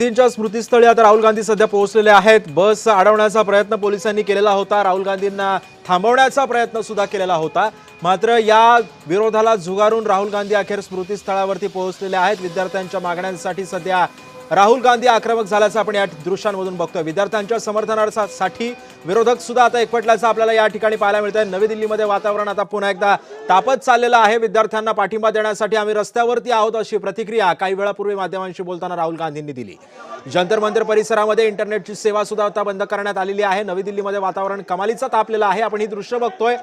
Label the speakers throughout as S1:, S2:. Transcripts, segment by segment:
S1: गांधींच्या स्मृतीस्थळी आता राहुल गांधी सध्या पोहोचलेले आहेत। बस अडवण्याचा प्रयत्न पोलिसांनी केलेला होता, राहुल गांधींना थांबवण्याचा प्रयत्न सुद्धा केलेला होता, मात्र या विरोधाला झुगारून राहुल गांधी अखेर स्मृतीस्थळावरती पोहोचलेले आहेत। विद्यार्थ्यांच्या मागण्यांसाठी सध्या राहुल गांधी आक्रमक झाल्याचं आपण या दृश्यांमधून बघतोय। विद्यार्थ्यांच्या समर्थनासाठी विरोधक सुद्धा आता एकवटल्याचं आपल्याला या ठिकाणी पाहायला मिळतंय। नवी दिल्लीमध्ये वातावरण आता पुन्हा एकदा तापत चाललेलं आहे। विद्यार्थ्यांना पाठिंबा देण्यासाठी आम्ही रस्त्यावरती आहोत अशी प्रतिक्रिया काही वेळापूर्वी माध्यमांशी बोलताना राहुल गांधींनी दिली। जंतर मंतर परिसरामध्ये इंटरनेटची सेवा सुद्धा आता बंद करण्यात आलेली आहे। नवी दिल्लीमध्ये वातावरण कमालीचं तापलेलं आहे। आपण ही दृश्य बघतोय।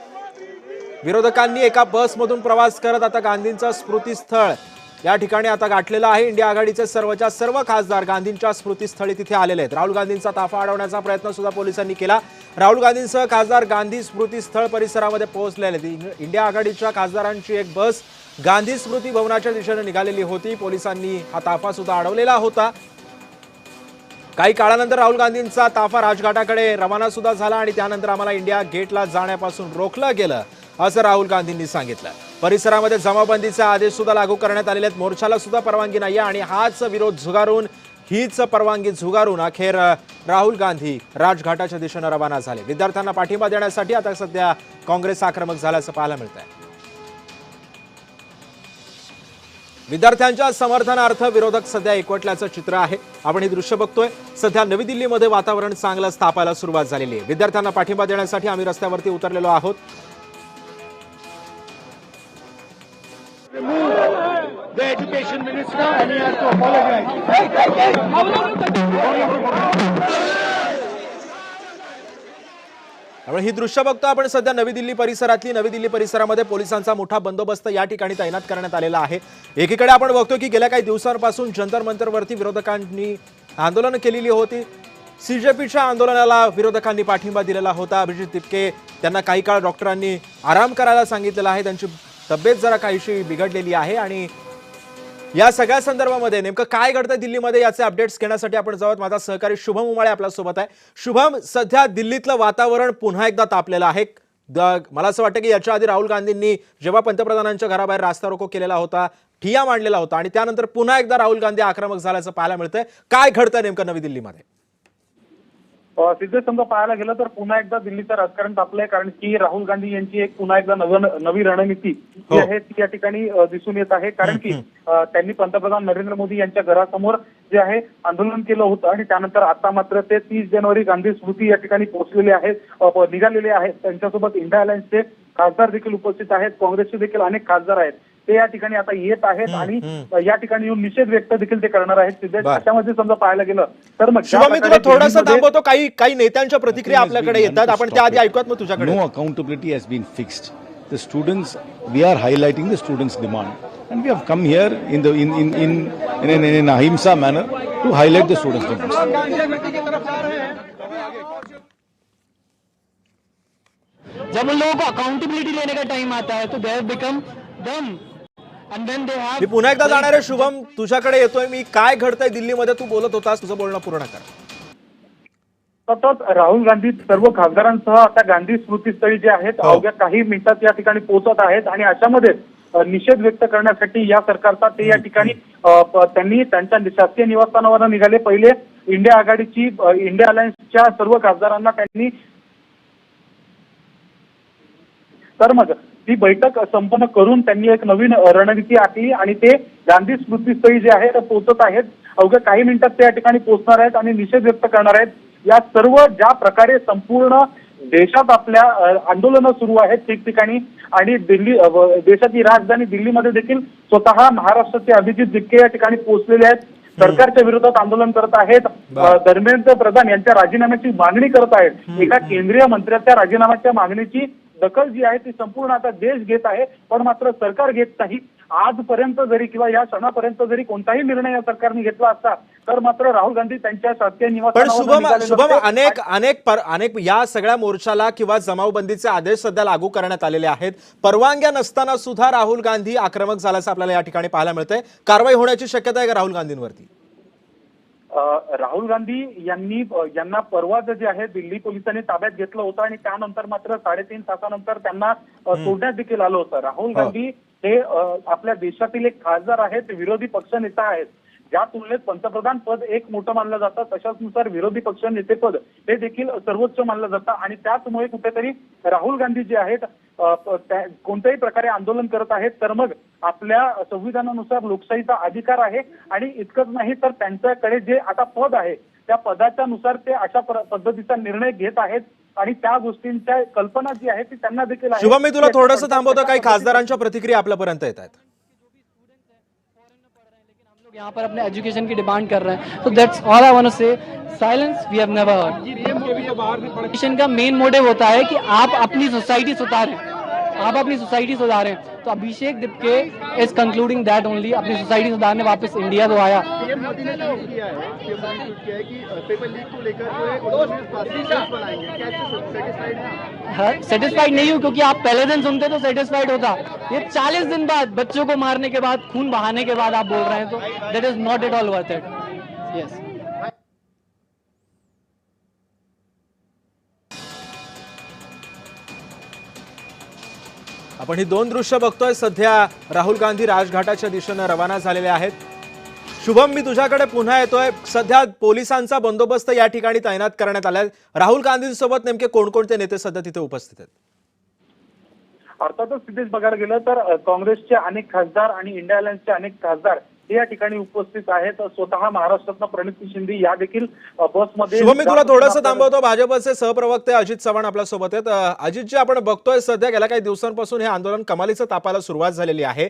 S1: विरोधकांनी एका बसमधून प्रवास करत आता गांधींचं स्मृतीस्थळ या ठिकाणी आता गाठलेलं आहे। इंडिया आघाडीचे सर्वच्या सर्व खासदार गांधींच्या स्मृतीस्थळी तिथे आलेले आहेत। राहुल गांधींचा ताफा अडवण्याचा प्रयत्न सुद्धा पोलिसांनी केला। राहुल गांधींसह खासदार गांधी स्मृतीस्थळ परिसरामध्ये पोहोचलेले आहेत। इंडिया आघाडीच्या खासदारांची एक बस गांधी स्मृती भवनाच्या दिशेने निघालेली होती। पोलिसांनी हा ताफा सुद्धा अडवलेला होता। काही काळानंतर राहुल गांधींचा ताफा राजघाटाकडे रवाना सुद्धा झाला आणि त्यानंतर आम्हाला इंडिया गेटला जाण्यापासून रोखलं गेलं असं राहुल गांधींनी सांगितलं। परिसरामध्ये जमावबंदीचे आदेश सुद्धा लागू करण्यात आलेले आहेत। मोर्चाला सुद्धा परवानगी नाही आणि हाच विरोध झुगारून हीच परवानगी झुगारून अखेर राहुल गांधी राजघाटाच्या दिशेने रवाना झाले। विद्यार्थ्यांना पाठिंबा देण्यासाठी आता सध्या काँग्रेस आक्रमक झाल्याचं पाहायला मिळतंय। विद्यार्थ्यांच्या समर्थनार्थ विरोधक सध्या एकवटल्याचं चित्र आहे। आपण हे दृश्य बघतोय। सध्या नवी दिल्लीमध्ये वातावरण चांगलंच तापायला सुरुवात झालेली आहे। विद्यार्थ्यांना पाठिंबा देण्यासाठी आम्ही रस्त्यावरती उतरलेलो आहोत।
S2: The education minister and he has to apologize.
S1: आपण ही दृश्य बघतो आपण सध्या नवी दिल्ली परिसरातली। नवी दिल्ली परिसरामध्ये पोलिसांचा मोठा बंदोबस्त या ठिकाणी तैनात करण्यात आलेला आहे। एकीकडे आपण बघतो की गेल्या काही दिवसांपासून जंतर मंतरवरती विरोधकांनी आंदोलन केलेली होती। सीजेपीच्या आंदोलनाला विरोधकांनी पाठिंबा दिलेला होता। अभिजित तिपके त्यांना काही काळ डॉक्टरांनी आराम करायला सांगितलेलं आहे। त्यांची तब्येत जरा काहीशी बिघडलेली आहे आणि या सगळ्या संदर्भामध्ये नेमकं काय घडतंय दिल्लीमध्ये याचे अपडेट्स घेण्यासाठी आपण जाऊत। माझा सहकारी शुभम उमाळे आपल्या सोबत आहे। शुभम, सध्या दिल्लीतलं वातावरण पुन्हा एकदा तापलेलं आहे। मला असं वाटतं की याच्या आधी राहुल गांधींनी जेव्हा पंतप्रधानांच्या घराबाहेर रास्ता रोको केलेला होता, ठिय्या मांडलेला होता आणि त्यानंतर पुन्हा एकदा राहुल गांधी आक्रमक झाल्याचं पाहायला मिळतंय। काय घडतंय नेमकं नवी दिल्लीमध्ये?
S3: सिद्धे समजा पाहायला गेलं तर पुन्हा एकदा दिल्लीचं राजकारण तापलंय, कारण की राहुल गांधी यांची एक पुन्हा एकदा नवी रणनीती जी आहे ती या ठिकाणी दिसून येत आहे। कारण की त्यांनी पंतप्रधान नरेंद्र मोदी यांच्या घरासमोर जे आहे आंदोलन केलं होतं आणि त्यानंतर आता मात्र ते 30 जानेवारी गांधी स्मृती या ठिकाणी पोहोचलेले आहेत, निघालेले आहेत। त्यांच्यासोबत इंडिया अलायन्सचे खासदार देखील उपस्थित आहेत, काँग्रेसचे देखील अनेक खासदार आहेत, ते या ठिकाणी आता येत आहेत आणि या ठिकाणी येऊन निषेध व्यक्त देखील ते करणार आहेत। त्याच्यामध्ये समजा पाहायला गेलं तर मग
S1: मी तुला थोडंसं थांबवतो। काही नेत्यांच्या प्रतिक्रिया आपल्याकडे येतात, आपण त्या आधी ऐकूयात मग तुझ्याकडे।
S4: No accountability has been fixed. The students, we are highlighting the students demand and we have come here in an ahimsa manner to highlight the students' demands.
S2: जब उन लोगों को अकाउंटेबिलिटी लेने का टाइम आता है तो दे हैव बिकम डम and then they have।
S1: मी पुन्हा एकदा जाणार आहे शुभम, तुझ्याकडे येतोय मी। काय घडतंय दिल्लीमध्ये? तू बोलत होतास, तुझं बोलणं पूर्ण कर।
S3: सतत राहुल गांधी सर्व खासदारांसह आता गांधी स्मृतीस्थळी जे आहेत अवघ्या काही मिनिटात या ठिकाणी पोहोचत आहेत आणि अशामध्ये निषेध व्यक्त करण्यासाठी या सरकारचा ते या ठिकाणी त्यांनी त्यांच्या शासकीय निवासस्थानावर निघाले। पहिले इंडिया आघाडीची इंडिया अलायन्सच्या सर्व खासदारांना त्यांनी तर मग ती बैठक संपन्न करून त्यांनी एक नवीन रणनीती आखली आणि ते गांधी स्मृतीस्थळी जे आहे ते पोहोचत आहेत। अवघ्या काही मिनिटात ते या ठिकाणी पोहोचणार आहेत आणि निषेध व्यक्त करणार आहेत। या सर्व ज्या प्रकारे संपूर्ण देशात आपल्या आंदोलनं सुरू आहेत ठिकठिकाणी आणि दिल्ली देशाची राजधानी दिल्लीमध्ये देखील स्वतः महाराष्ट्राचे अभिजित तिपके या ठिकाणी पोहोचलेले आहेत, सरकारच्या विरोधात आंदोलन करत आहेत, धर्मेंद्र प्रधान यांच्या राजीनाम्याची मागणी करत आहेत। एका केंद्रीय मंत्र्याच्या राजीनाम्याच्या मागणीची दखल जी आहे ती संपूर्ण आता देश घेत आहे, पण मात्र सरकार घेत नाही। आजपर्यंत जरी किंवा या क्षणापर्यंत जरी कोणताही निर्णय या सरकारने घेतला असता तर मात्र राहुल गांधी त्यांच्या शासकीय निवासस्थानावर
S1: शुभम अनेक या सगळ्या मोर्चाला किंवा जमावबंदीचे आदेश सध्या लागू करण्यात आलेले आहेत। परवानग्या नसताना सुद्धा राहुल गांधी आक्रमक झाल्याचं आपल्याला या ठिकाणी पाहायला मिळतंय। कारवाई होण्याची शक्यता आहे का राहुल गांधींवरती?
S3: राहुल गांधी यांना परवा जे आहे दिल्ली पोलिसांनी ताब्यात घेतलं होतं आणि त्यानंतर मात्र 3.5 तासानंतर त्यांना सोडण्यात देखील आलं होतं। राहुल गांधी हे आपल्या देशातील एक खासदार आहेत, विरोधी पक्षनेता आहेत। ज्या तुलनेत पंतप्रधान पद एक मोठं मानलं जातं, तशाचनुसार विरोधी पक्ष नेतेपद हे देखील सर्वोच्च मानलं जातं आणि त्याचमुळे कुठेतरी राहुल गांधी जे आहेत कोणत्याही प्रकारे आंदोलन करत आहेत, तर मग आपल्या संविधानानुसार लोकशाहीचा अधिकार आहे आणि इतकंच नाही तर त्यांच्याकडे जे आता पद आहे त्या पदाच्या नुसार ते अशा पद्धतीचा निर्णय घेत आहेत आणि त्या गोष्टींच्या कल्पना जी आहे ती त्यांना देखील आहे।
S1: शुभम, मी तुला थोडंसं थांबवतो, काही खासदारांच्या प्रतिक्रिया आपल्यापर्यंत येत आहेत।
S2: यहाँ पर अपने एजुकेशन की डिमांड कर रहे हैं, तो that's all I want to say, silence we have never heard. Education का मेन मोटिव होता है कि आप अपनी सोसाइटी सुधारें, आप अपनी सोसाइटी सुधारें। तो अभिषेक Dipke is concluding that only, अपनी सोसाइटी सुधारने वापस इंडिया तो आया।
S5: पीएम मोदी ने ट्वीट किया है कि पेपर लीक को लेकर जो है उन्होंने क्लासेस बनाएंगे, क्या सेटिस्फाइड है?
S2: सेटिस्फाइड नहीं हूँ, क्योंकि आप पहले दिन सुनते तो सेटिस्फाइड होता। ये 40 दिन बाद बच्चों को मारने के बाद, खून बहाने के बाद आप बोल रहे हैं, तो that is not at all worth it. Yes,
S1: आपण ही दोन दृश्य बघतोय। सध्या राहुल गांधी राजघाटाच्या दिशेने रवाना झालेले आहेत। शुभम, मी तुझ्याकडे पुन्हा येतोय। सध्या पोलिसांचा बंदोबस्त या ठिकाणी तैनात करण्यात आलाय। राहुल गांधींसोबत नेमके कोणकोणते नेते सध्या तिथे उपस्थित आहेत?
S3: अर्थातच सिद्धेश बघायला गेलं तर काँग्रेसचे अनेक खासदार आणि इंडिया अलायन्सचे अनेक खासदार हे या ठिकाणी उपस्थित आहेत। स्वतः महाराष्ट्रातनं प्रणिती शिंदे या देखील बसमध्ये।
S1: शुभम, मी तुला थोडंसं थांबवतो। भाजपचे सहप्रवक्ते अजित चव्हाण आपल्या सोबत आहेत। अजितजी, आपण बघतोय सध्या गेल्या काही दिवसांपासून हे आंदोलन कमालीचं तापायला सुरुवात झालेली आहे।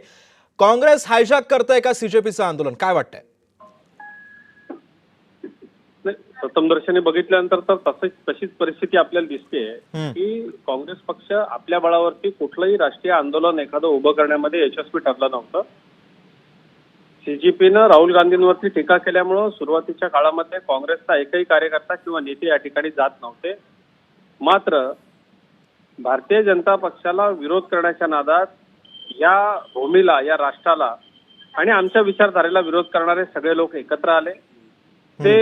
S1: काँग्रेस हायजॅक करतंय का सीजेपीचं आंदोलन, काय वाटतंय?
S6: प्रथमदर्शनी बघितल्यानंतर तर तशीच परिस्थिती आपल्याला दिसते की काँग्रेस पक्ष आपल्या बळावरती कुठलंही राष्ट्रीय आंदोलन एखादं उभं करण्यामध्ये यशस्वी ठरलं नव्हतं। सीजेपीनं राहुल गांधींवरती टीका केल्यामुळं सुरुवातीच्या काळामध्ये काँग्रेसचा एकही कार्यकर्ता किंवा नेते या ठिकाणी जात नव्हते। मात्र भारतीय जनता पक्षाला विरोध करण्याच्या नादात या भूमीला, या राष्ट्राला आणि आमच्या विचारधारेला विरोध करणारे सगळे लोक एकत्र आले। ते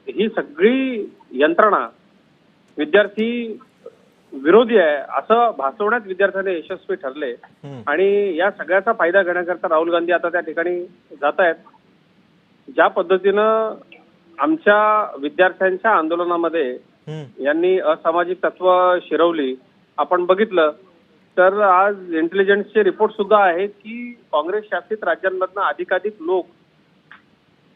S6: ही सगळी यंत्रणा विद्यार्थी विरोधी आहे असं भासवण्यात विद्यार्थ्यांनी यशस्वी ठरले आणि या सगळ्याचा फायदा घेण्याकरता राहुल गांधी आता त्या ठिकाणी जात आहेत। ज्या पद्धतीनं आमच्या विद्यार्थ्यांच्या आंदोलनामध्ये यांनी असामाजिक तत्व शिरवली आपण बघितलं तर आज इंटेलिजन्सचे रिपोर्ट सुद्धा आहेत की काँग्रेस शासित राज्यांमधनं अधिकाधिक लोक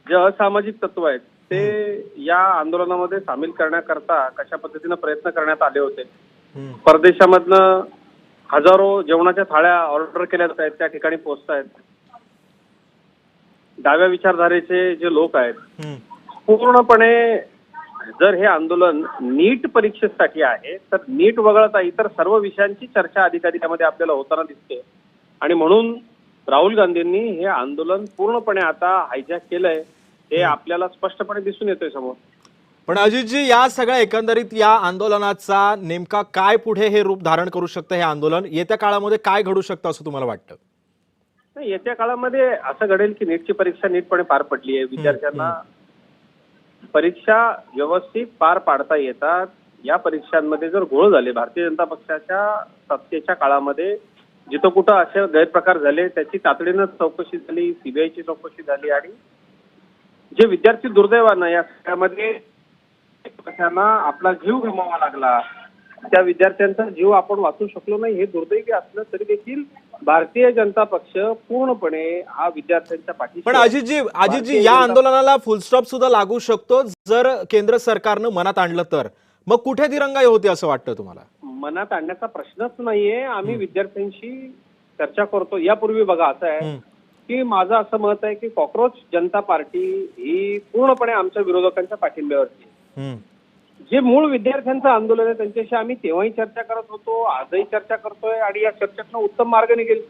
S6: जे असामाजिक तत्व आहेत ते या आंदोलनामध्ये सामील करण्याकरता कशा पद्धतीनं प्रयत्न करण्यात आले होते। परदेशामधनं हजारो जेवणाच्या थाळ्या ऑर्डर केल्या जात आहेत, त्या ठिकाणी पोहोचतायत। डाव्या विचारधारेचे जे लोक आहेत पूर्णपणे जर हे आंदोलन नीट परीक्षेसाठी आहे तर नीट वगळता इतर सर्व विषयांची चर्चा अधिकाधिक त्यामध्ये आपल्याला होताना दिसते आणि म्हणून राहुल गांधींनी हे आंदोलन पूर्णपणे आता हायजॅक केलंय हे आपल्याला स्पष्टपणे दिसून येतोय समोर।
S1: पण अजितजी, या सगळ्या एकंदरीत या आंदोलनाचा नेमका काय पुढे हे रूप धारण करू शकतं? हे आंदोलन येत्या काळामध्ये काय घडू शकतं असं तुम्हाला वाटतं?
S6: येत्या काळामध्ये असं घडेल की नीटची परीक्षा नीटपणे पार पडली आहे, विद्यार्थ्यांना परीक्षा व्यवस्थित पार पाडता येतात। या परीक्षांमध्ये जर घोळ झाले, भारतीय जनता पक्षाच्या सत्तेच्या काळामध्ये जिथं कुठं असे गैरप्रकार झाले त्याची तातडीनं चौकशी झाली, सीबीआयची चौकशी झाली आणि जे विद्यार्थी दुर्दैवानं या सगळ्यामध्ये पक्षांना आपला जीव गमवावा लागला, त्या विद्यार्थ्यांचा जीव आपण वाचू शकलो नाही हे दुर्दैवी असलं तरी देखील भारतीय जनता पक्ष पूर्णपणे हा विद्यार्थ्यांच्या पाठीशी।
S1: पण अजितजी, या आंदोलनाला फुलस्टॉप सुद्धा लागू शकतो जर केंद्र सरकारनं मनात आणलं तर, मग कुठे दिरंगाई होते असं वाटतं तुम्हाला?
S6: मनात आणण्याचा प्रश्नच नाहीये। आम्ही विद्यार्थ्यांशी चर्चा करतो। यापूर्वी बघा असं आहे की माझं असं मत आहे की कॉक्रोच जनता पार्टी ही पूर्णपणे आमच्या विरोधकांच्या पाठिंब्यावरती आहे। जे मूळ विद्यार्थ्यांचं आंदोलन आहे त्यांच्याशी आम्ही तेव्हाही चर्चा करत होतो, आजही चर्चा करतोय आणि या चर्चेतनं उत्तम मार्ग निघेल।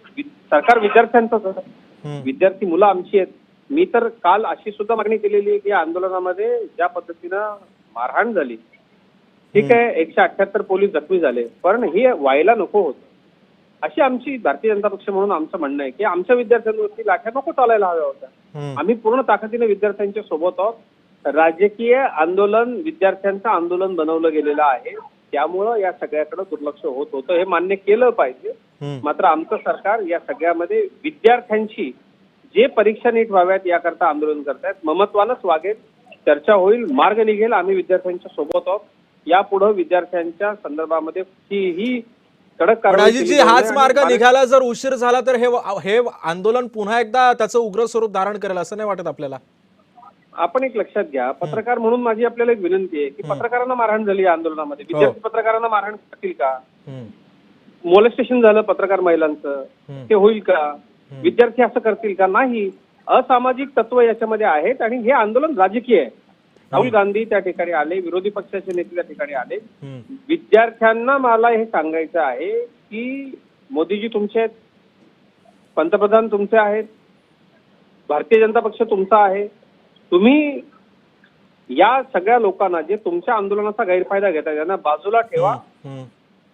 S6: सरकार विद्यार्थ्यांचंच आहे, विद्यार्थी मुलं आमची आहेत। मी तर काल अशी सुद्धा मागणी केलेली आहे की आंदोलनामध्ये ज्या पद्धतीनं मारहाण झाली, ठीक आहे 178 पोलीस जखमी झाले, पण हे व्हायला नको होतं अशी आमची भारतीय जनता पक्ष म्हणून आमचं म्हणणं आहे की आमच्या विद्यार्थ्यांवरती लाठ्या नको चालायला हव्या होत्या। आम्ही पूर्ण ताकदीने विद्यार्थ्यांच्या सोबत आहोत। राजकीय आंदोलन विद्यार्थ्यांचं आंदोलन बनवलं गेलेलं आहे, त्यामुळं या सगळ्याकडे दुर्लक्ष होत होतं हे मान्य केलं पाहिजे। मात्र आमचं सरकार या सगळ्यामध्ये विद्यार्थ्यांची जे परीक्षा नीट व्हाव्यात याकरता आंदोलन करतायत. ममत्वानंच वागेल, चर्चा होईल, मार्ग निघेल. आम्ही विद्यार्थ्यांच्या सोबत आहोत. यापुढे विद्यार्थ्यांच्या संदर्भामध्ये ही कडक
S1: पण
S6: कारवाई
S1: अजितजी,
S6: केली जाईल
S1: हाच मार्ग
S6: आणि
S1: निघाला जर उशीर झाला तर हे आंदोलन पुन्हा एकदा त्याचं उग्र स्वरूप धारण करेल असं नाही वाटत आपल्याला?
S6: आपण एक लक्षात घ्या, पत्रकार म्हणून माझी आपल्याला एक विनंती आहे की पत्रकारांना मारहाण झाली या आंदोलनामध्ये. विद्यार्थी पत्रकारांना मारहाण करतील का? मोलेस्टेशन झालं पत्रकार महिलांचं, ते होईल का? विद्यार्थी असं करतील का? नाही. असामाजिक तत्व याच्यामध्ये आहेत आणि हे आंदोलन राजकीय आहे. राहुल गांधी त्या ठिकाणी आले, विरोधी पक्षाचे नेते त्या ठिकाणी आले. विद्यार्थ्यांना मला हे सांगायचं आहे की मोदीजी तुमचे आहेत, पंतप्रधान तुमचे आहेत, भारतीय जनता पक्ष तुमचा आहे. तुम्ही या सगळ्या लोकांना जे तुमच्या आंदोलनाचा गैरफायदा घेतात त्यांना बाजूला ठेवा.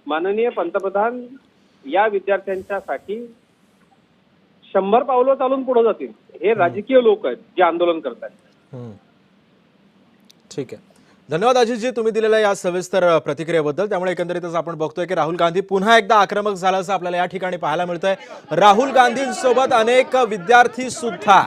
S6: माननीय पंतप्रधान या विद्यार्थ्यांच्यासाठी 100 पावलं चालून पुढे जातील. हे राजकीय लोक आहेत जे आंदोलन करतात.
S1: ठीक आहे, धन्यवाद अजितजी तुम्ही दिलेल्या या सविस्तर प्रतिक्रियेबद्दल. त्यामुळे एकंदरीतच आपण बघतोय की राहुल गांधी पुन्हा एकदा आक्रमक झाल्याचं आपल्याला या ठिकाणी पाहायला मिळतंय. राहुल गांधींसोबत अनेक विद्यार्थी सुद्धा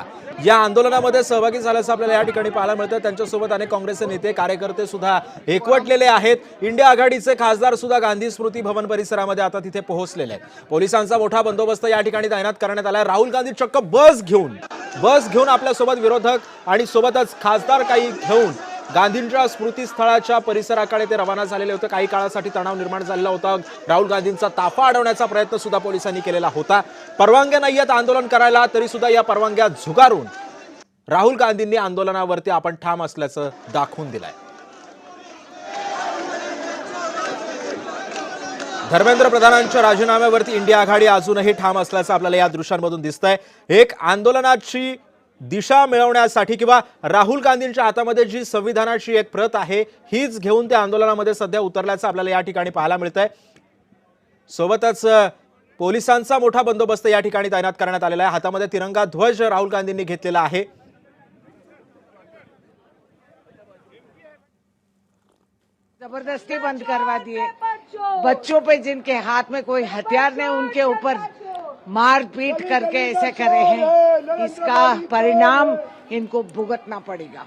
S1: या आंदोलनामध्ये सहभागी झाल्याचं आपल्याला या ठिकाणी पाहायला मिळतं. त्यांच्यासोबत अनेक काँग्रेसचे नेते कार्यकर्ते सुद्धा एकवटलेले आहेत. इंडिया आघाडीचे खासदार सुद्धा गांधी स्मृती भवन परिसरामध्ये आता तिथे पोहोचलेले आहेत. पोलिसांचा मोठा बंदोबस्त या ठिकाणी तैनात करण्यात आला. राहुल गांधी चक्क बस घेऊन आपल्यासोबत विरोधक आणि सोबतच खासदार काही घेऊन गांधींच्या स्मृतीस्थळाच्या परिसराकडे ते रवाना झालेले होते. काही काळासाठी तणाव निर्माण झालेला होता. राहुल गांधींचा ताफा अडवण्याचा प्रयत्न सुद्धा पोलिसांनी केलेला होता. परवानग्या नाहीयेत आंदोलन करायला, तरी सुद्धा या परवानग्या झुगारून राहुल गांधींनी आंदोलनावरती आपण ठाम असल्याचं दाखवून दिलंय. धर्मेंद्र प्रधानांच्या राजीनाम्यावरती इंडिया आघाडी अजूनही ठाम असल्याचं आपल्याला या दृश्यांमधून दिसतंय. एक आंदोलनाची दिशा मिळवण्यासाठी किंवा राहुल गांधींच्या हातामध्ये जी संविधानाची एक प्रत आहे हीच घेऊन त्या आंदोलनामध्ये सध्या उतरल्याचं आपल्याला या ठिकाणी पाहायला मिळतंय. सोबतच पोलिसांचा मोठा बंदोबस्त या ठिकाणी तैनात करण्यात आलेला आहे. हातामध्ये तिरंगा ध्वज राहुल गांधींनी घेतलेला आहे.
S7: जबरदस्ती बंद करवा दिए. बच्चों पे जिनके हाथ में कोई हथियार नहीं उनके ऊपर मारपीट करके ऐसे करे हैं. इसका परिणाम इनको भुगतना पड़ेगा.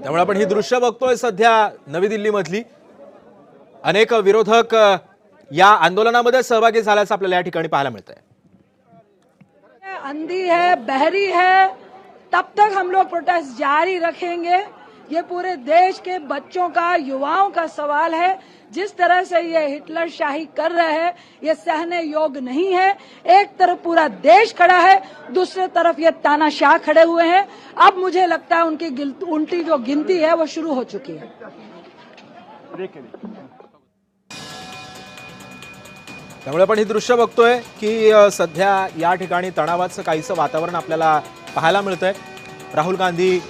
S1: त्यामुळे आपण ही दृश्य बघतोय सध्या नवी दिल्लीमधली. अनेक विरोधक या आंदोलनामध्ये सहभागी झाल्याचं आपल्याला या ठिकाणी पाहायला मिळतंय.
S8: अंधी है, बहरी है, तब तक हम लोग प्रोटेस्ट जारी रखेंगे. ये पूरे देश के बच्चों का, युवाओं का सवाल है. जिस तरह से ये हिटलर शाही कर रहे हैं ये सहने योग्य नहीं है. एक तरफ पूरा देश खड़ा है, दूसरी तरफ ये तानाशाह खड़े हुए हैं. अब मुझे लगता है उनकी जो गिनती है वो शुरू हो चुकी है.
S1: त्यामुळे आपण ही दृश्य बघतोय की सध्या या ठिकाणी तणावाचं काहीसं वातावरण आपल्याला पाहायला मिळतंय. राहुल गांधी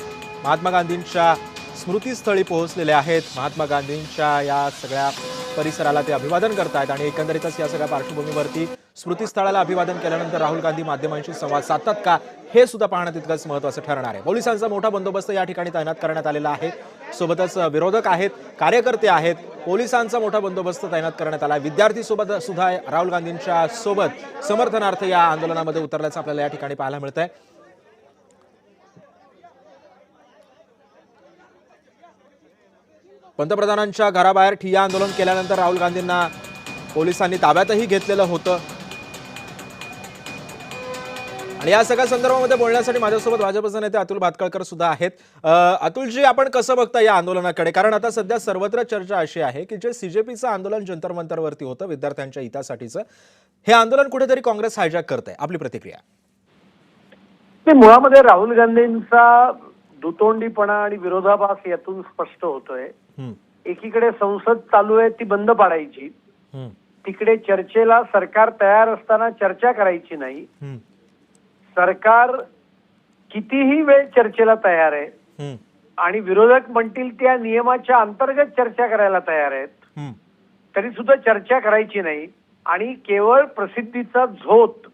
S1: महात्मा गांधींच्या स्मृतीस्थळी पोहोचलेले आहेत. महात्मा गांधींच्या या सगळ्या परिसराला ते अभिवादन करतायत आणि एकंदरीतच या सगळ्या पार्श्वभूमीवरती स्मृतीस्थळाला अभिवादन केल्यानंतर राहुल गांधी माध्यमांशी संवाद साधतात का हे सुद्धा पाहणं तितकंच महत्त्वाचं ठरणार आहे. पोलिसांचा मोठा बंदोबस्त या ठिकाणी तैनात करण्यात आलेला आहे. सोबतच विरोधक आहेत, कार्यकर्ते आहेत. पोलिसांचा मोठा बंदोबस्त तैनात करण्यात आला. विद्यार्थी सोबत सुद्धा राहुल गांधींच्या सोबत समर्थनार्थ या आंदोलनामध्ये उतरल्याचं आपल्याला या ठिकाणी पाहायला मिळतंय. पंतप्रधानांच्या घराबाहेर ठिय्या आंदोलन केल्यानंतर राहुल गांधींना पोलिसांनी ताब्यातही घेतलेलं होतं. आणि या सगळ्या संदर्भामध्ये बोलण्यासाठी माझ्यासोबत भाजपचे नेते अतुल भातखळकर सुद्धा आहेत. अतुलजी, आपण कसं बघता या आंदोलनाकडे? कारण आता सध्या सर्वत्र चर्चा अशी आहे की जे सीजेपीचं आंदोलन जंतर मंतरवरती होतं विद्यार्थ्यांच्या हितासाठीचं, हे आंदोलन कुठेतरी काँग्रेस हायजॅक करते. आपली प्रतिक्रिया?
S9: ते मुळामध्ये राहुल गांधींचा दुतोंडीपणा आणि विरोधाभास यातून स्पष्ट होतोय. एकीकडे संसद चालू आहे ती बंद पाडायची, तिकडे चर्चेला सरकार तयार असताना चर्चा करायची नाही. सरकार कितीही वेळ चर्चेला तयार आहे आणि विरोधक म्हणतील त्या नियमाच्या अंतर्गत चर्चा करायला तयार आहेत, तरी सुद्धा चर्चा करायची नाही आणि केवळ प्रसिद्धीचा झोत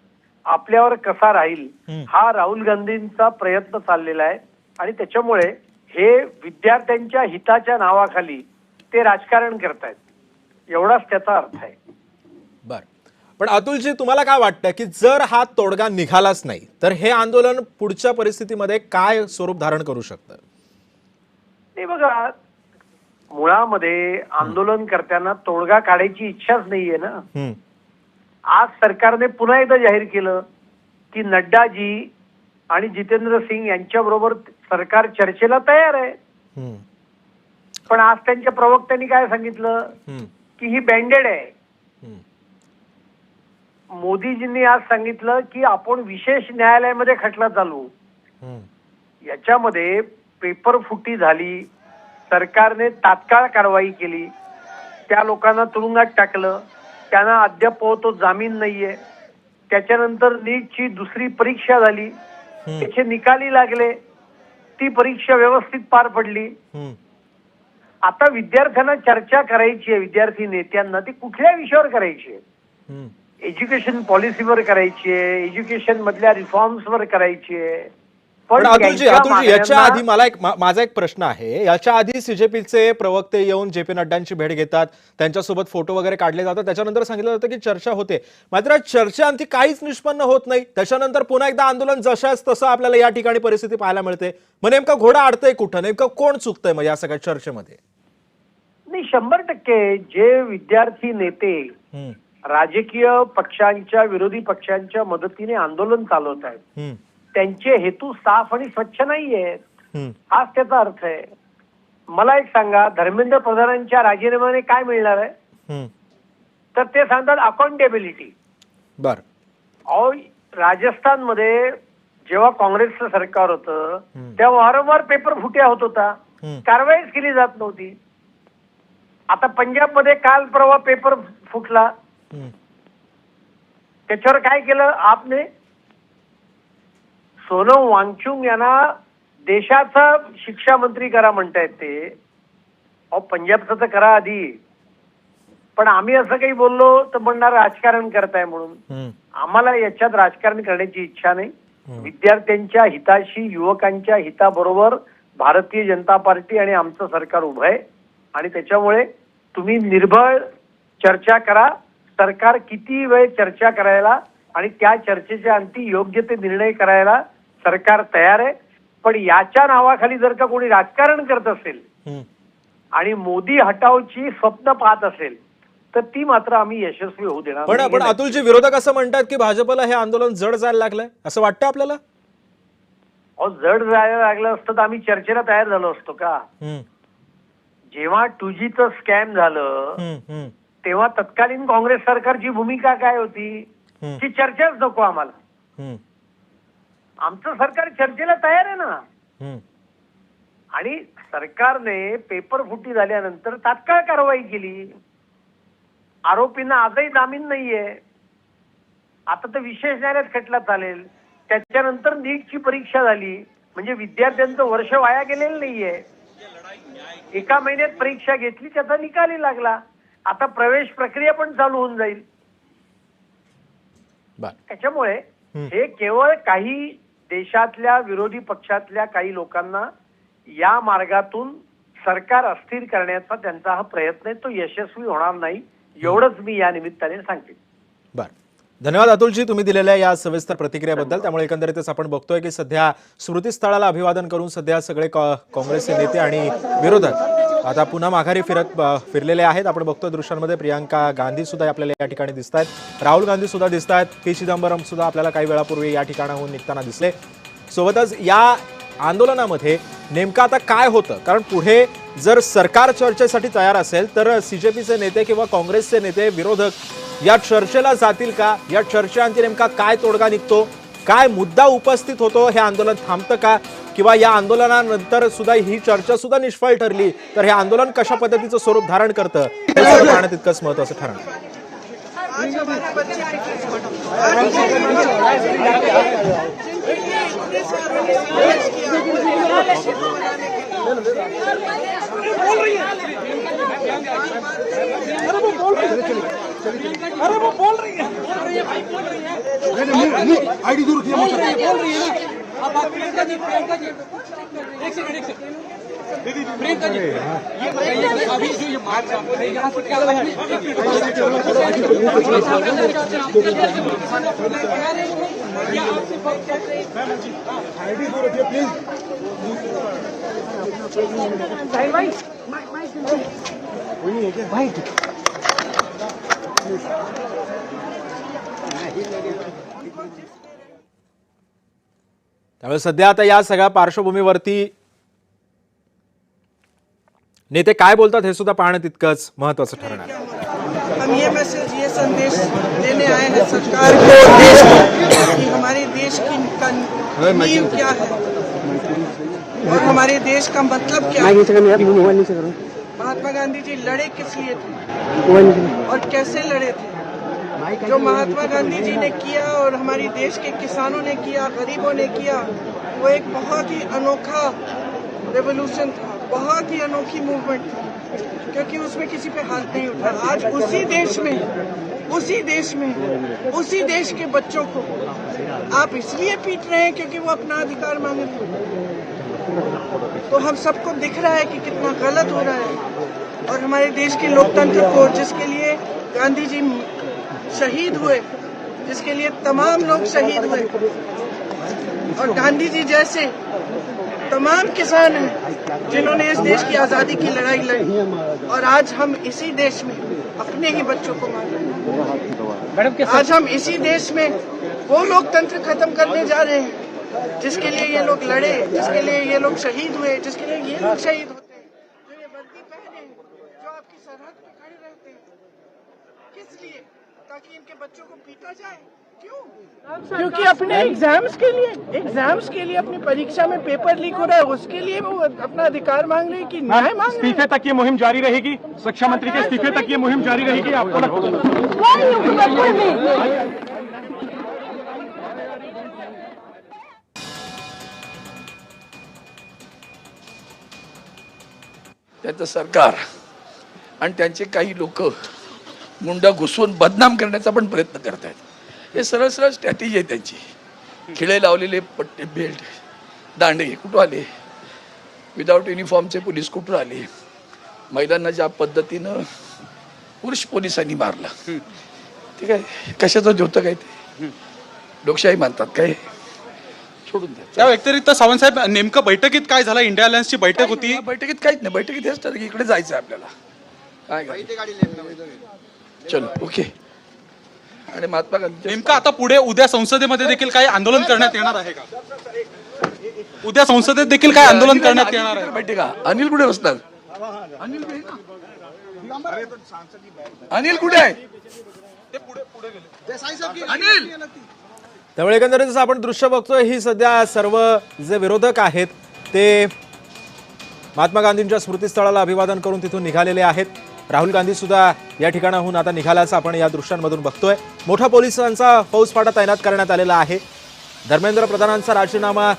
S9: आपल्यावर कसा राहील हा राहुल गांधींचा प्रयत्न चाललेला आहे. आणि त्याच्यामुळे हे विद्यार्थ्यांच्या हिताच्या नावाखाली ते राजकारण करतायत, एवढाच त्याचा अर्थ आहे.
S1: बर, पण अतुलजी तुम्हाला काय वाटतं की जर हा तोडगा निघालाच नाही तर हे आंदोलन पुढच्या परिस्थितीमध्ये काय स्वरूप धारण करू शकतं?
S9: नाही बघा, मुळामध्ये आंदोलन करताना तोडगा काढायची इच्छाच नाहीये ना. आज सरकारने पुन्हा एकदा जाहीर केलं की नड्डाजी आणि जितेंद्र सिंग यांच्याबरोबर सरकार चर्चेला तयार आहे. पण आज त्यांच्या प्रवक्त्यांनी काय सांगितलं की ही बँडेड आहे. मोदीजींनी आज सांगितलं की आपण विशेष न्यायालयामध्ये खटला चालू. याच्यामध्ये पेपर फुटी झाली, सरकारने तात्काळ कारवाई केली, त्या लोकांना तुरुंगात टाकलं, त्यांना अद्याप तो जामीन नाहीये. त्याच्यानंतर नीटची दुसरी परीक्षा झाली, त्याचे निकाली लागले, ती परीक्षा व्यवस्थित पार पडली. आता विद्यार्थ्यांना चर्चा करायची आहे, विद्यार्थी नेत्यांना ती कुठल्या विषयावर करायची आहे? एज्युकेशन पॉलिसीवर करायची आहे, एज्युकेशन मधल्या रिफॉर्म्सवर करायची आहे.
S1: पण अतुलजी याच्या आधी माझा एक प्रश्न आहे. याच्या आधी सीजेपीचे प्रवक्ते येऊन जे पी नड्डांची भेट घेतात, त्यांच्यासोबत फोटो वगैरे काढले जातात, त्याच्यानंतर सांगितलं जातं की चर्चा होते, मात्र चर्चेअंती काहीच निष्पन्न होत नाही. त्याच्यानंतर पुन्हा एकदा आंदोलन जशाच तसं आपल्याला या ठिकाणी परिस्थिती पाहायला मिळते. मग नेमका घोडा अडतंय कुठं, नेमकं कोण चुकतंय मग या सगळ्या चर्चेमध्ये?
S9: नाही, 100% जे विद्यार्थी नेते राजकीय पक्षांच्या विरोधी पक्षांच्या मदतीने आंदोलन चालवत आहेत, त्यांचे हेतू साफ आणि स्वच्छ नाहीयेत, हाच त्याचा अर्थ आहे. मला एक सांगा, धर्मेंद्र प्रधानांच्या राजीनाम्याने काय मिळणार आहे? तर ते सांगतात अकाउंटेबिलिटी.
S1: बर,
S9: राजस्थानमध्ये जेव्हा काँग्रेसचं सरकार होतं तेव्हा वारंवार पेपर फुट्या होत होता, कारवाईच केली जात नव्हती. आता पंजाबमध्ये काल परवा पेपर फुटला, त्याच्यावर काय केलं आपने? सोनम वांगचुक यांना देशाचा शिक्षा मंत्री करा म्हणतायत ते. अहो, पंजाबचं तर करा आधी, पण आम्ही असं काही बोललो तर म्हणणार राजकारण करताय म्हणून. आम्हाला याच्यात राजकारण करण्याची इच्छा नाही. विद्यार्थ्यांच्या हिताशी, युवकांच्या हिताबरोबर भारतीय जनता पार्टी आणि आमचं सरकार उभं आहे, आणि त्याच्यामुळे तुम्ही निर्भय चर्चा करा. सरकार किती वेळ चर्चा करायला आणि त्या चर्चेच्या अंती योग्य ते निर्णय करायला सरकार तयार आहे. पण याच्या नावाखाली जर का कोणी राजकारण करत असेल आणि मोदी हटावची स्वप्न पाहत असेल तर ती मात्र आम्ही यशस्वी होऊ देणार नाही.
S1: पण अतुलजी, विरोधक असं म्हणतात की भाजपला हे आंदोलन जड जायला लागलंय, असं वाटतं आपल्याला?
S9: अहो, जड जायला लागलं असतं तर आम्ही चर्चेला तयार झालो असतो का? जेव्हा 2Gचं स्कॅम झालं तेव्हा तत्कालीन काँग्रेस सरकारची भूमिका काय होती? की चर्चाच नको आम्हाला. आमचं सरकार चर्चेला तयार आहे ना. आणि सरकारने पेपर फुटी झाल्यानंतर तात्काळ कारवाई केली. आरोपींना आजही जामीन नाहीये. आता तर विशेष न्यायालयात खटला चालेल. त्याच्यानंतर नीटची परीक्षा झाली, म्हणजे विद्यार्थ्यांचं वर्ष वाया गेलेलं नाहीये. एका महिन्यात परीक्षा घेतली, त्याचा निकाली लागला. आता प्रवेश प्रक्रिया पण चालू होऊन जाईल. त्याच्यामुळे हे केवळ काही देशातल्या विरोधी पक्षातल्या काही लोकांना या मार्गातून सरकार अस्थिर करण्याचा त्यांचा हा प्रयत्न आहे, तो यशस्वी होणार नाही, एवढंच मी या निमित्ताने सांगते.
S1: बर, धन्यवाद अतुलजी तुम्ही दिलेल्या या सविस्तर प्रतिक्रियाबद्दल. त्यामुळे एकंदरीतच आपण बघतोय की सध्या स्मृतीस्थळाला अभिवादन करून सध्या सगळे काँग्रेसचे नेते आणि विरोधक आता पुन्हा माघारी फिरलेले आहेत. आपण बघतोय दृश्यांमध्ये प्रियांका गांधी सुद्धा आपल्याला या ठिकाणी दिसत आहेत, राहुल गांधी सुद्धा दिसत आहेत, पी चिदंबरम सुद्धा आपल्याला काही वेळापूर्वी या ठिकाणाहून निघताना दिसले. सोबतच या आंदोलनामध्ये नेमकं आता काय होतं, कारण पुढे जर सरकार चर्चेसाठी तयार असेल तर सीजेपीचे नेते किंवा काँग्रेसचे नेते विरोधक या चर्चेला जातील का? या चर्चेअंती नेमका काय तोडगा निघतो, काय मुद्दा उपस्थित होतो, हे आंदोलन थांबतं का, किंवा या आंदोलनानंतर सुद्धा ही चर्चा सुद्धा निष्फळ ठरली तर हे आंदोलन कशा पद्धतीचं स्वरूप धारण करतं हे पाहणं तितकंच महत्त्वाचं ठरणार.
S5: अरे वो बोल रही है आईडी दूर किया बोल रही है आप प्रियंका जी एक सेकंड
S1: त्यामुळे सध्या आता या सगळ्या पार्श्वभूमीवरती नेते काय बोलतात हे सुद्धा पाहणं तितकंच महत्त्वाचं ठरणार आहे।
S10: हम ये मैसेज, ये संदेश देने आए हैं सरकार को, देश को, कि हमारे देश की नींव क्या है और हमारे देश का मतलब क्या है। महात्मा गांधी जी लड़े किस लिए थे और कैसे लड़े थे? जो महात्मा गांधी जी ने किया और हमारे देश के किसानों ने किया, गरीबों ने किया, वो एक बहुत ही अनोखा रेवोल्यूशन था, बहुत ही अनोखी मूवमेंट थी, क्योंकि उसमें किसी पे हाथ नहीं उठा। आज उसी देश के बच्चों को आप इसलिए पीट रहे हैं क्योंकि वो अपना अधिकार मांग रहे हैं। तो हम सबको दिख रहा है कि कितना गलत हो रहा है। और हमारे देश के लोकतंत्र को, जिसके लिए गांधी जी शहीद हुए, जिसके लिए तमाम लोग शहीद हुए, और गांधी जी जैसे तमाम किसान हैं जिन्होंने इस देश की आजादी की लड़ाई लड़ी, और आज हम इसी देश में अपने ही बच्चों को मार रहे हैं। आज हम इसी देश में वो लोकतंत्र खत्म करने जा रहे हैं जिसके लिए ये लोग लड़े, जिसके लिए ये लोग शहीद हुए, जिसके लिए ये लोग शहीद होते हैं, जो ये वर्दी पहने, जो आपकी सरहद पे खड़े रहते हैं। किस लिए? ताकि इनके बच्चों को पीटा जाए। क्यों? क्योंकि अपने एग्जाम्स के लिए अपनी परीक्षा में पेपर लीक हो रहा है, उसके लिए वो अपना अधिकार मांग रहे हैं कि न्याय मांग रहे हैं।
S11: इस्तीफे तक ये मुहिम जारी रहेगी, शिक्षा मंत्री के इस्तीफे तक ये मुहिम जारी रहेगी, आपको लगता है?
S12: त्याचं सरकार आणि त्यांचे काही लोक मुंडा घुसवून बदनाम करण्याचा पण प्रयत्न करत आहेत। हे सरळ सरळ स्ट्रॅटेजी आहे त्यांची। खिळे लावलेले पट्टे, बेल्ट, दांडे कुठं आले? विदाउट युनिफॉर्मचे पोलीस कुठं आले? महिलांना ज्या पद्धतीनं पुरुष पोलिसांनी मारलं, ठीक आहे, कशाचं होतं काय? ते लोकशाही मानतात काय? सोडून द्या।
S11: त्या व्यतिरिक्त सावंत साहेब, नेमकं बैठकीत काय झालं? इंडिया अलायन्सची बैठक होती,
S12: बैठकीत काहीच नाही। बैठकीत हेच ठरलं की इकडे जायचं आहे आपल्याला, काय चलो ओके। आणि महात्मा गांधी
S11: नेमकं आता पुढे उद्या संसदेमध्ये देखील काही आंदोलन करण्यात येणार आहे का? उद्या संसदेत देखील काय आंदोलन करण्यात येणार आहे?
S12: बैठका अनिल कुठे बसणार? अनिल कुठे आहे? अनिल,
S1: त्यामुळे एकंदरीत जसं आपण दृश्य बघतोय, ही सध्या सर्व जे विरोधक आहेत ते महात्मा गांधींच्या स्मृतीस्थळाला अभिवादन करून तिथून निघालेले आहेत। राहुल गांधी सुद्धा या ठिकाणाहून आता निघाल्याचं आपण या दृश्यांमधून बघतोय। मोठा पोलिसांचा फौजफाटा तैनात करण्यात आलेला आहे। धर्मेंद्र प्रधानांचा राजीनामा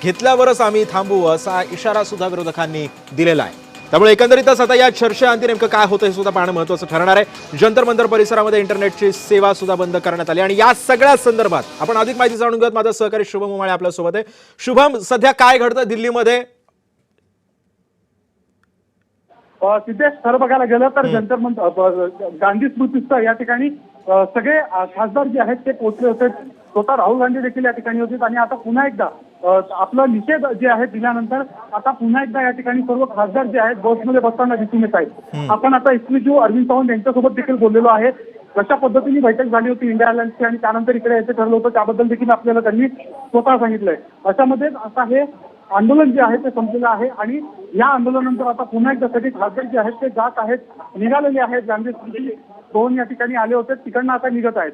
S1: घेतल्यावरच आम्ही थांबू असा इशारा सुद्धा विरोधकांनी दिलेला आहे। त्यामुळे एकंदरीतच आता या चर्चेअंती नेमकं काय होतं हे सुद्धा पाहणं महत्त्वाचं ठरणार आहे। जंतर मंतर परिसरामध्ये इंटरनेटची सेवा सुद्धा बंद करण्यात आली आणि या सगळ्या संदर्भात आपण अधिक माहिती जाणून घेऊयात। माझा सहकारी शुभम उमाळे आपल्यासोबत आहे। शुभम, सध्या काय घडतं दिल्लीमध्ये?
S3: सिद्धेश, खरं बघायला गेलं तर जंतर मंतर गांधी स्मृतीस्थळ या ठिकाणी सगळे खासदार जे आहेत ते पोहोचले होते। स्वतः राहुल गांधी देखील या ठिकाणी होते आणि आता पुन्हा एकदा आपला निषेध जे आहे दिल्यानंतर आता पुन्हा एकदा या ठिकाणी सर्व खासदार जे आहेत बसमध्ये बसताना दिसून येत आहेत। आपण आता एसपीजी अरविंद सावंत यांच्यासोबत देखील बोललेलो आहे। कशा पद्धतीने बैठक झाली होती इंडिया अलायन्सची आणि त्यानंतर इकडे यायचं ठरलं होतं त्याबद्दल देखील आपल्याला त्यांनी स्वतः सांगितलंय। अशामध्ये आता हे आंदोलन जे आहे ते संपलेलं आहे आणि या आंदोलनानंतर आता पुन्हा एकदा सगळे खासदार जे आहेत ते जात आहेत, निघालेले आहेत। गांधी स्मृती दोन या ठिकाणी आले होते, तिकडनं आता निघत आहेत।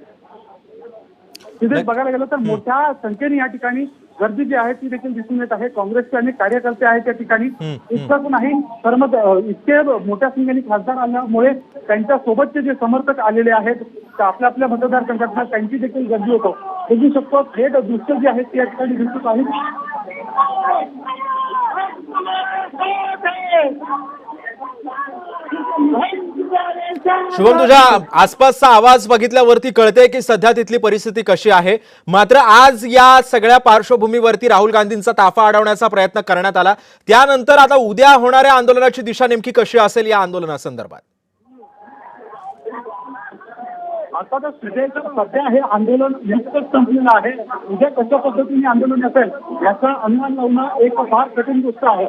S3: तिथे बघायला गेलं तर मोठ्या संख्येने या ठिकाणी गर्दी जी आहे ती देखील दिसून येत आहे। काँग्रेसचे अनेक कार्यकर्ते आहेत या ठिकाणी। इतकंच नाही तर मग इतके मोठ्या संख्येने खासदार आल्यामुळे त्यांच्या सोबतचे जे समर्थक आलेले आहेत आपल्या आपल्या मतदारसंघात त्यांची देखील गर्दी होतो। बघू शकतो थेट दृश्य जी आहेत ती या ठिकाणी दिसत आहेत।
S1: शुभम, तुझ्या आसपासचा आवाज बघितल्यावरती कळते की सध्या तिथली परिस्थिती कशी आहे. मात्र आज या सगळ्या पार्श्वभूमीवरती राहुल गांधींचा ताफा अडवण्याचा प्रयत्न करण्यात आला. त्यानंतर आता उद्या होणाऱ्या आंदोलनाची दिशा नेमकी कशी असेल या आंदोलनासंदर्भात?
S3: आता तर सध्या हे आंदोलन नुकतंच संपलेलं आहे. उद्या कशा पद्धतीने आंदोलन असेल याचा अनुमान लावणं एक फार कठीण गोष्ट आहे.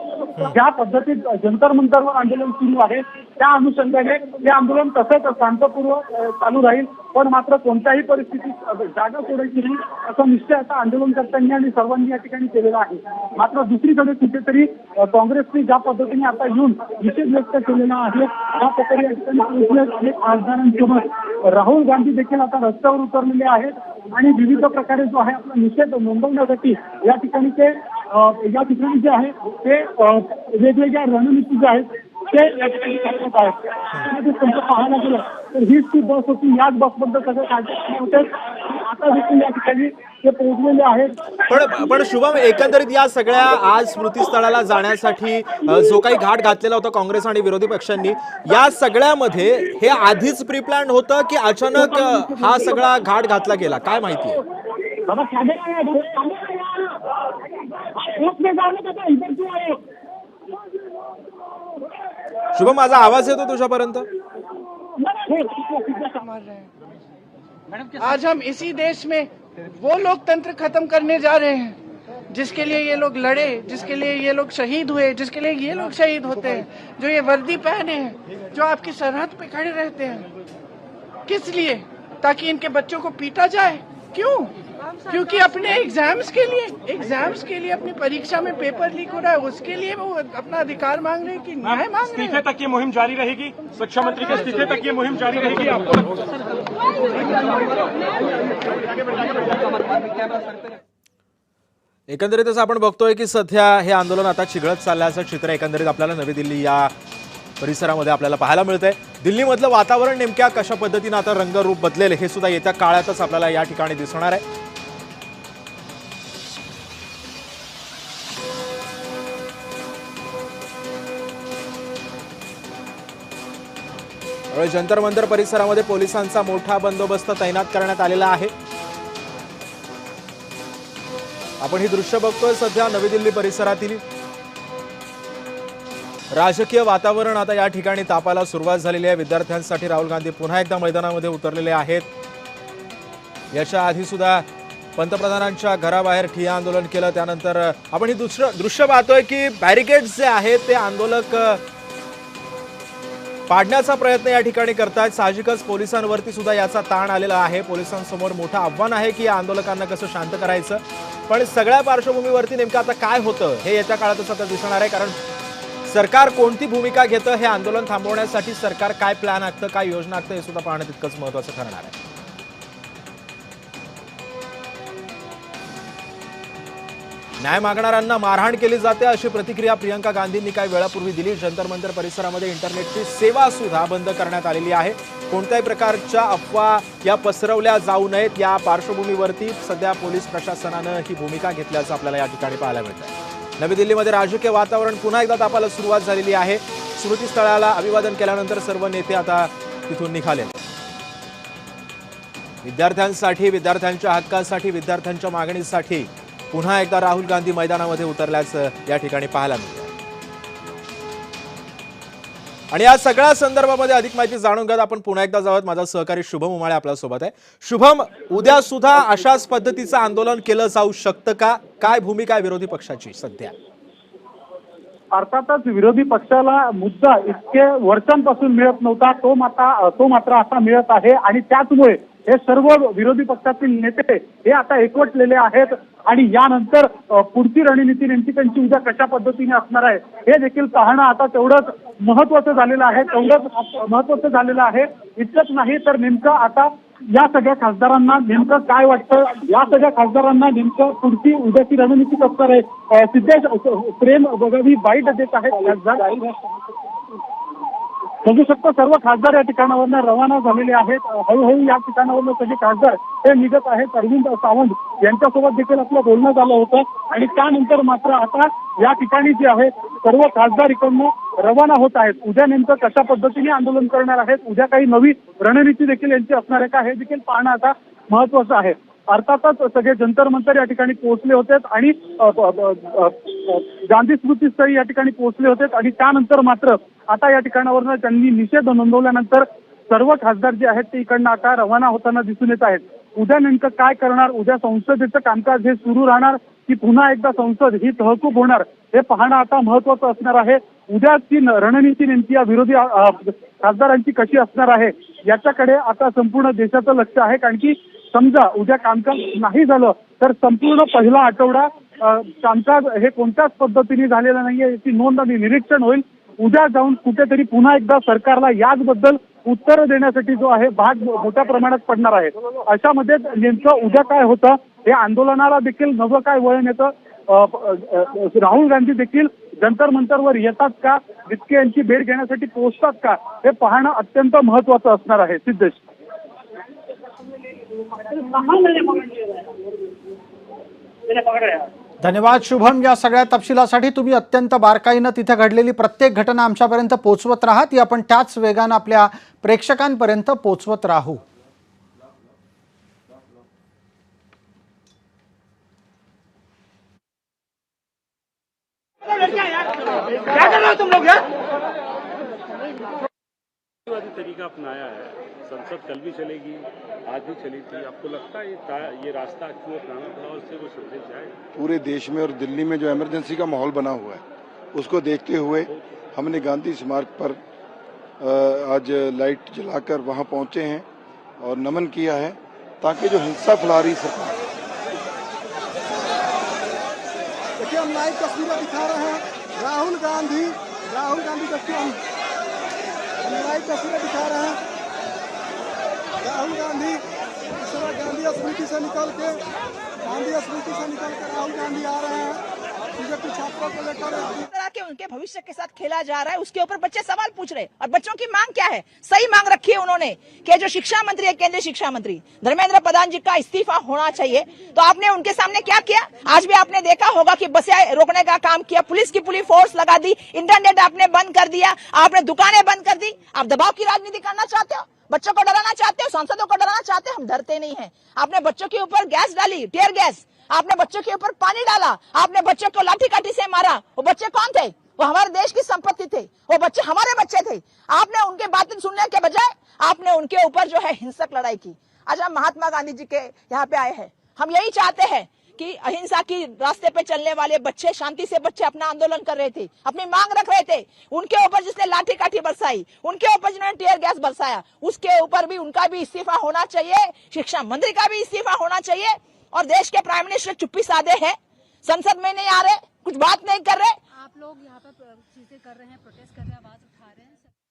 S3: ज्या पद्धतीत जंतर मंतरवर आंदोलन सुरू आहे त्या अनुषंगाने हे आंदोलन तसंच शांतपूर्व चालू राहील. पण मात्र कोणत्याही परिस्थितीत जागा सोडायची नाही असा निश्चय आता आंदोलनकर्त्यांनी आणि सर्वांनी या ठिकाणी केलेला आहे. मात्र दुसरीकडे कुठेतरी काँग्रेसने ज्या पद्धतीने आता येऊन निषेध व्यक्त केलेला आहे त्या प्रकारे या ठिकाणी अनेक खासदारांसोबत राहुल गांधी देखील आता रस्त्यावर उतरलेले आहेत आणि विविध प्रकारे जो आहे आपला निषेध नोंदवण्यासाठी या ठिकाणी जे आहे ते वेगवेगळ्या रणनीती ज्या आहेत ते या ठिकाणी करण्यात आहेत. पाहायला गेलं तर हीच ती बस होती. याच बसबद्दल सगळे काढले होते. आता देखील या ठिकाणी ते पोहोचलेले आहेत.
S1: पण शुभम, एकंदरीत या सगळ्या आज स्मृतीस्थळाला जाण्यासाठी जो काही घाट घातलेला होता काँग्रेस आणि विरोधी पक्षांनी, या सगळ्यामध्ये हे आधीच प्री प्लॅन होतं की अचानक हा सगळा घाट घातला गेला? काय माहिती आहे? शुभम, माझा आवाज येतो तुझ्यापर्यंत?
S10: आज हम इसी देश में वो लोकतंत्र खत्म करने जा रहे हैं जिसके लिए ये लोग लड़े, जिसके लिए ये लोग शहीद हुए, जिसके लिए ये लोग शहीद होते हैं, जो ये वर्दी पहने हैं, जो आपकी सरहद पे खड़े रहते हैं. किस लिए? ताकि इनके बच्चों को पीटा जाए. क्यों? क्योंकि अपने एग्जाम्स के लिए अपनी परीक्षा में पेपर लीक हो रहा है, उसके लिए वो अपना अधिकार मांग रहे हैं कि न्याय मांग रहे हैं.
S13: इस्तीफे तक ये मुहिम जारी रहेगी. शिक्षा मंत्री के इस्तीफे तक ये मुहिम जारी रहेगी. आपको
S1: एकंदरीतच आपण बघतोय की सध्या हे आंदोलन आता चिघळत चालल्याचं चित्र एकंदरीत आपल्याला नवी दिल्ली या परिसरामध्ये आपल्याला पाहायला मिळतंय. दिल्लीमधलं वातावरण नेमक्या कशा पद्धतीनं आता रंगरूप बदलेल हे सुद्धा येत्या काळातच आपल्याला या ठिकाणी दिसणार आहे. जंतर मंतर परिसरामध्ये पोलिसांचा मोठा बंदोबस्त तैनात करण्यात आलेला आहे. आपण ही दृश्य बघतोय सध्या नवी दिल्ली परिसरातील. राजकीय वातावरण आता या ठिकाणी तापायला सुरुवात झालेली आहे. विद्यार्थ्यांसाठी राहुल गांधी पुन्हा एकदा मैदानामध्ये उतरलेले आहेत. याच्या आधी सुद्धा पंतप्रधानांच्या घराबाहेर ठिय्या आंदोलन केलं. त्यानंतर आपण ही दृश्य पाहतोय की बॅरिकेड्स जे आहेत ते आंदोलक पाडण्याचा प्रयत्न या ठिकाणी करतायत. साहजिकच पोलिसांवरती सुद्धा याचा ताण आलेला आहे. पोलिसांसमोर मोठं आव्हान आहे की या आंदोलकांना कसं शांत करायचं. पण सगळ्या पार्श्वभूमीवरती नेमकं आता काय होतं हे येत्या काळातच आता दिसणार आहे. कारण सरकार कोणती भूमिका घेतं, हे आंदोलन थांबवण्यासाठी सरकार काय प्लॅन आखतं, काय योजना आखतं हे सुद्धा पाहणं तितकंच महत्त्वाचं ठरणार आहे. न्याय मागणाऱ्यांना मारहाण केली जाते अशी प्रतिक्रिया प्रियंका गांधींनी काही वेळापूर्वी दिली. जंतर मंतर परिसरामध्ये इंटरनेटची सेवा सुद्धा बंद करण्यात आलेली आहे. कोणत्याही प्रकारच्या अफवा या पसरवल्या जाऊ नयेत या पार्श्वभूमीवरती सध्या पोलीस प्रशासनानं ही भूमिका घेतल्याचं आपल्याला या ठिकाणी पाहायला मिळतंय. नवी दिल्लीमध्ये राजकीय वातावरण पुन्हा एकदा तापायला सुरुवात झालेली आहे. स्मृतीस्थळाला अभिवादन केल्यानंतर सर्व नेते आता तिथून निघाले. विद्यार्थ्यांसाठी, विद्यार्थ्यांच्या हक्कासाठी, विद्यार्थ्यांच्या मागणीसाठी पुन्हा एकदा राहुल गांधी मैदानामध्ये उतरल्याचं या ठिकाणी पाहायला मिळतं. आणि या सगळ्या संदर्भामध्ये अधिक माहिती जाणून घेत आपण पुन्हा एकदा जाऊयात. माझा सहकारी शुभम उमाळे आपल्या सोबत आहे. शुभम, उद्या सुद्धा अशाच पद्धतीचं आंदोलन केलं जाऊ शकतं का? काय भूमिका आहे विरोधी पक्षाची सध्या?
S3: अर्थातच विरोधी पक्षाला मुद्दा इतके वर्षांपासून मिळत नव्हता, तो मात्र आता मिळत आहे. आणि त्याचमुळे हे सर्व विरोधी पक्षातील नेते हे आता एकवटलेले आहेत. आणि यानंतर पुढची रणनीती नेमकी त्यांची उद्या कशा पद्धतीने असणार आहे हे देखील पाहणं आता तेवढंच महत्वाचं झालेलं आहे. इतकंच नाही तर नेमकं आता या सगळ्या खासदारांना नेमकं काय वाटतं, या सगळ्या खासदारांना नेमकं पुढची उद्याची रणनीती असणार आहे. सिद्धेश प्रेम बघावी बाईट देत आहेत खासदार. बघू शकतो सर्व खासदार या ठिकाणावरनं रवाना झालेले आहेत. हळूहळू या ठिकाणावरनं सगळे खासदार हे निघत आहेत. अरविंद सावंत यांच्यासोबत देखील आपलं बोलणं झालं होतं. आणि त्यानंतर मात्र आता या ठिकाणी जे आहे सर्व खासदार इकडनं रवाना होत आहेत. उद्या नेमकं कशा पद्धतीने आंदोलन करणार आहेत, उद्या काही नवी रणनीती देखील यांची असणार आहे का, हे देखील पाहणं आता महत्वाचं आहे. अर्थातच सगळे जंतर मंतर या ठिकाणी पोहोचले होते आणि गांधी स्मृतीस्थळी या ठिकाणी पोहोचले होते आणि त्यानंतर मात्र आता या ठिकाणावरनं त्यांनी निषेध नोंदवल्यानंतर सर्व खासदार जे आहेत ते इकडनं आता रवाना होताना दिसून येत आहेत. उद्या नेमकं काय करणार, उद्या संसदेचं कामकाज हे सुरू राहणार की पुन्हा एकदा संसद ही तहकूब होणार, हे पाहणं आता महत्वाचं असणार आहे. उद्याची रणनीती नेमकी या विरोधी खासदारांची कशी असणार आहे याच्याकडे आता संपूर्ण देशाचं लक्ष आहे. कारण की समजा उद्या कामकाज नाही झालं तर संपूर्ण पहिला आठवडा कामकाज हे कोणत्याच पद्धतीने झालेलं नाहीये याची नोंद आणि निरीक्षण होईल. उद्या जाऊन कुठेतरी पुन्हा एकदा सरकारला याचबद्दल उत्तर देण्यासाठी जो आहे भाग मोठ्या प्रमाणात पडणार आहे. अशामध्ये नेमकं उद्या काय होतं, हे आंदोलनाला देखील नवं काय वळण येतं, राहुल गांधी देखील जंतर मंतरवर येतात का, वित्के यांची भेट घेण्यासाठी पोहोचतात का, हे पाहणं अत्यंत महत्वाचं असणार आहे. सिद्धेश.
S14: धन्यवाद शुभम. या सगळ्या तपशिलासाठी तुम्ही अत्यंत बारकाईनं तिथे घडलेली प्रत्येक घटना आमच्यापर्यंत पोहोचवत राहा. ती आपण त्याच वेगानं आपल्या प्रेक्षकांपर्यंत पोहोचवत राहू.
S13: क्या कर रहे हो तुम लोग यार? तरीका अपनाया है, संसद कल भी चलेगी, आज भी चली थी. आपको लगता है ये रास्ता क्यों अपनाना पड़ा और उससे वो संदेश जाए?
S15: पूरे देश में और दिल्ली में जो इमरजेंसी का माहौल बना हुआ है उसको देखते हुए हमने गांधी स्मारक पर आज लाइट जलाकर वहां पहुंचे हैं और नमन किया है ताकि जो हिंसा फैला रही सरकार।
S5: देखिए हम लाइव तस्वीरें दिखा रहे हैं, राहुल गांधी देखिए हम लाइव तस्वीरें दिखा रहे हैं। राहुल गांधी इस समय गांधी स्मृति से निकल के राहुल गांधी आ रहे हैं बीजेपी छात्रों को लेकर।
S16: तरह के उनके भविष्य के साथ खेला जा रहा है, उसके ऊपर बच्चे सवाल पूछ रहे हैं। और बच्चों की मांग क्या है? सही मांग रखी है उन्होंने कि जो शिक्षा मंत्री है, केंद्रीय शिक्षा मंत्री धर्मेंद्र प्रधान जी का इस्तीफा होना चाहिए। तो आपने उनके सामने क्या किया? आज भी आपने देखा होगा कि बसें रोकने का काम किया, पुलिस की पूरी फोर्स लगा दी, इंटरनेट आपने बंद कर दिया, आपने दुकानें बंद कर दी। आप दबाव की राजनीति करना चाहते हो, बच्चों को डराना चाहते हो, सांसदों को डराना चाहते हो। हम डरते नहीं है। आपने बच्चों के ऊपर गैस डाली, टीयर गैस, आपने बच्चों के ऊपर पानी डाला, आपने बच्चों को लाठी काठी से मारा। वो बच्चे कौन थे? वो हमारे देश की संपत्ति थे, वो बच्चे हमारे बच्चे थे। आपने उनके बातें सुनने के बजाय आपने उनके ऊपर जो है हिंसक लड़ाई की। आज हम महात्मा गांधी जी के यहाँ पे आए हैं। हम यही चाहते हैं कि अहिंसा की रास्ते पे चलने वाले बच्चे, शांति से बच्चे अपना आंदोलन कर रहे थे, अपनी मांग रख रहे थे। उनके ऊपर जिसने लाठी काठी बरसाई, उनके ऊपर जिन्होंने टीयर गैस बरसाया, उसके ऊपर भी उनका भी इस्तीफा होना चाहिए। शिक्षा मंत्री का भी इस्तीफा होना चाहिए। और देश के प्राइम मिनिस्टर चुप्पी साधे हैं, संसद में नहीं आ रहे, कुछ बात नहीं कर रहे।
S17: आप लोग यहाँ पे चीजें कर रहे हैं, प्रोटेस्ट कर रहे हैं।